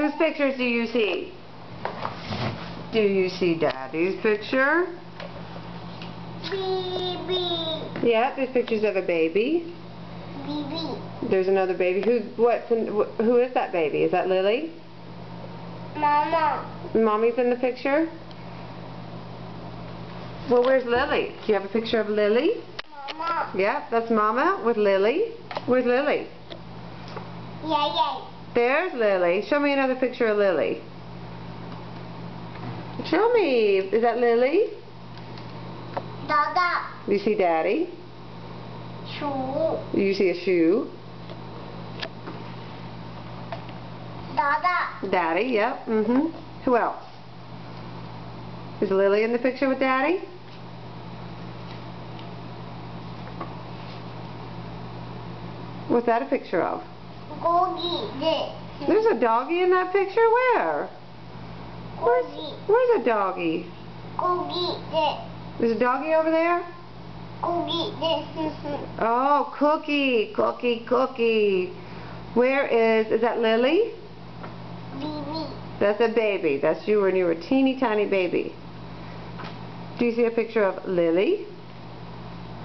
Whose pictures do you see? Do you see Daddy's picture? Baby. Yeah, there's pictures of a baby. Baby. There's another baby. Who is that baby? Is that Lily? Mama. Mommy's in the picture? Well, where's Lily? Do you have a picture of Lily? Mama. Yeah, that's Mama with Lily. Where's Lily? Yeah. There's Lily. Show me another picture of Lily. Show me. Is that Lily? Dada. You see Daddy? Shoe. You see a shoe? Dada. Daddy, yep. Who else? Is Lily in the picture with Daddy? What's that a picture of? Gogi. This. There's a doggy in that picture? Where? Gogi. Where's a doggy? Gogi. This. There's a doggy over there? Gogi. This. Oh, Cookie. Where is that Lily? Baby. That's a baby. That's you when you were a teeny tiny baby. Do you see a picture of Lily?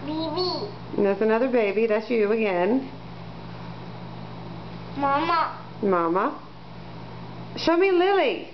Baby. And that's another baby. That's you again. Mama. Mama. Show me Lily.